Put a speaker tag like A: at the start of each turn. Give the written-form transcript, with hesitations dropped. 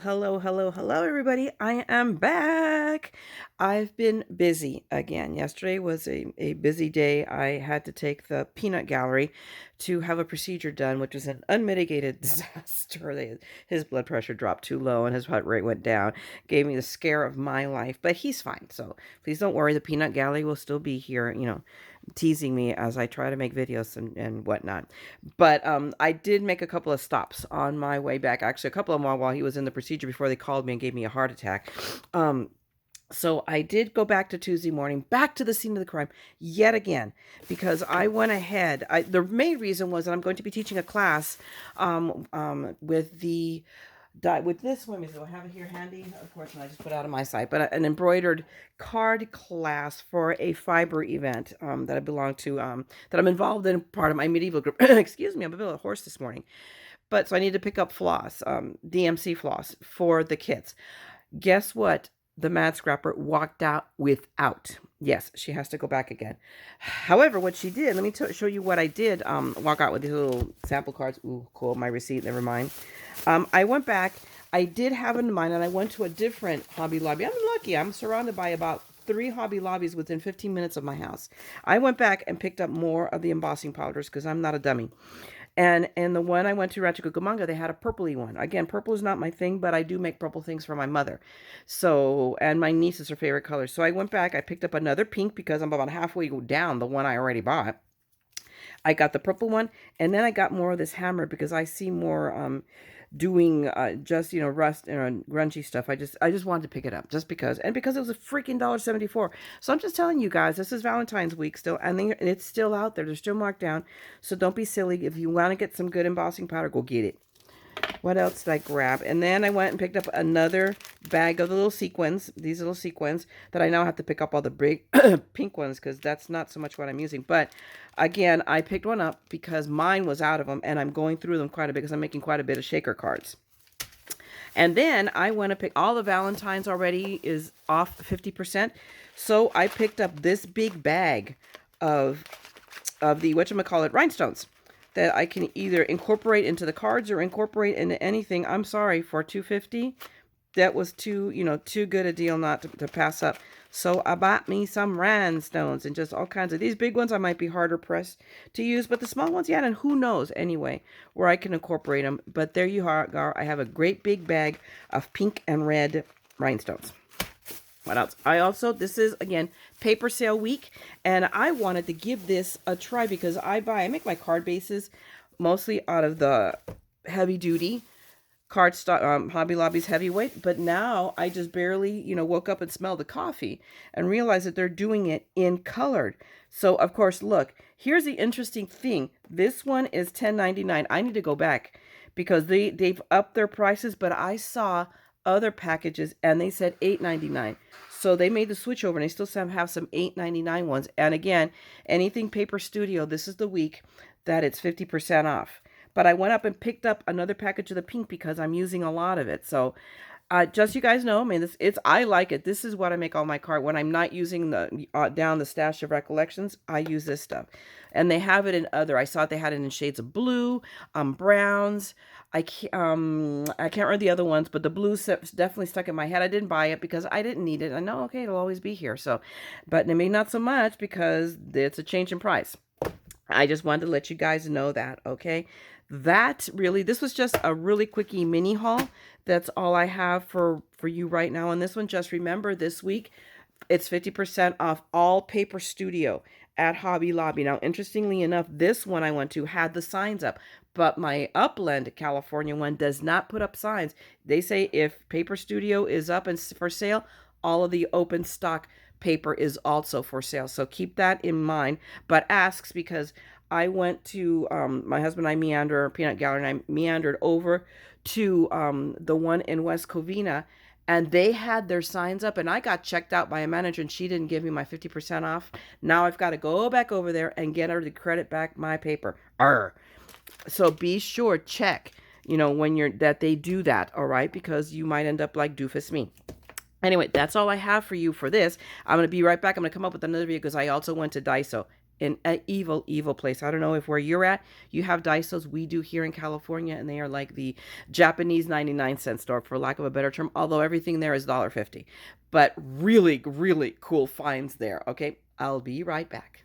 A: Hello, everybody. I am back. I've been busy again. Yesterday was a busy day. I had to take the peanut gallery to have a procedure done, which was an unmitigated disaster. His blood pressure dropped too low and his heart rate went down. Gave me the scare of my life, but he's fine. So please don't worry. The peanut gallery will still be here, teasing me as I try to make videos and whatnot. But I did make a couple of stops on my way back. Actually, a couple of them while he was in the procedure before they called me and gave me a heart attack. So I did go back to Tuesday morning, back to the scene of the crime yet again, because I went ahead. The main reason was that I'm going to be teaching a class with the with this one. So I have it here handy. Of course, and I just put it out of my site, but an embroidered card class for a fiber event that I belong to, that I'm involved in, part of my medieval group. Excuse me, I'm a bit of a horse this morning. But so I need to pick up floss, DMC floss for the kids. Guess what? The Mad Scrapper walked out without. Yes, she has to go back again. However, what she did, let me show you what I did. Walk out with these little sample cards. Ooh, cool. My receipt, never mind. I went back. I did have in mind, and I went to a different Hobby Lobby. I'm lucky. I'm surrounded by about 3 Hobby Lobbies within 15 minutes of my house. I went back and picked up more of the embossing powders because I'm not a dummy. And the one I went to Rancho Cucamonga, they had a purpley one. Again, purple is not my thing, but I do make purple things for my mother. So, and my niece is her favorite color. So I went back, I picked up another pink because I'm about halfway down the one I already bought. I got the purple one, and then I got more of this hammer because I see more doing just rust and grungy stuff. I just wanted to pick it up just because, and because it was a freaking $1.74. So I'm just telling you guys, this is Valentine's week still, and it's still out there. They're still marked down. So don't be silly. If you want to get some good embossing powder, go get it. What else did I grab? And then I went and picked up another bag of the little sequins, these little sequins that I now have to pick up all the big pink ones because that's not so much what I'm using. But again, I picked one up because mine was out of them, and I'm going through them quite a bit because I'm making quite a bit of shaker cards. And then I went to pick all the Valentine's already is off 50%. So I picked up this big bag of the whatchamacallit rhinestones that I can either incorporate into the cards or incorporate into anything. I'm sorry, for $2.50, that was too good a deal not to pass up. So I bought me some rhinestones and just all kinds of these big ones. I might be harder pressed to use, but the small ones, yeah, and who knows anyway where I can incorporate them. But there you are. I have a great big bag of pink and red rhinestones. What else? This is, again, paper sale week, and I wanted to give this a try because I make my card bases mostly out of the heavy duty cardstock, Hobby Lobby's heavyweight, but now I just barely, woke up and smelled the coffee and realized that they're doing it in colored. So, of course, look, here's the interesting thing. This one is $10.99. I need to go back because they've upped their prices, but I saw other packages and they said $8.99. So they made the switch over, and they still have some $8.99 ones. And again, anything Paper Studio, this is the week that it's 50% off. But I went up and picked up another package of the pink because I'm using a lot of it. So just so you guys know, I mean, I like it. This is what I make all my card. When I'm not using the down the stash of recollections, I use this stuff. And they have it in other. I saw they had it in shades of blue, browns. I can't remember the other ones, but the blue definitely stuck in my head. I didn't buy it because I didn't need it. I know, okay, it'll always be here. So, but maybe not so much because it's a change in price. I just wanted to let you guys know that, okay? This was just a really quickie mini haul. That's all I have for you right now on this one. Just remember, this week, it's 50% off all Paper Studio at Hobby Lobby. Now, interestingly enough, this one I went to had the signs up, but my Upland, California one does not put up signs. They say if Paper Studio is up and for sale, all of the open stock paper is also for sale. So keep that in mind, but asks because I went to, my husband and I peanut gallery, and I meandered over to the one in West Covina, and they had their signs up, and I got checked out by a manager, and she didn't give me my 50% off. Now I've got to go back over there and get her to credit back my paper. Arr. So be sure, check, when that they do that, all right? Because you might end up like doofus me. Anyway, that's all I have for you for this. I'm going to be right back. I'm going to come up with another video because I also went to Daiso. an evil, evil place. I don't know if where you're at, you have Daisos. We do here in California, and they are like the Japanese 99-cent store, for lack of a better term, although everything there is $1.50. But really, really cool finds there. Okay, I'll be right back.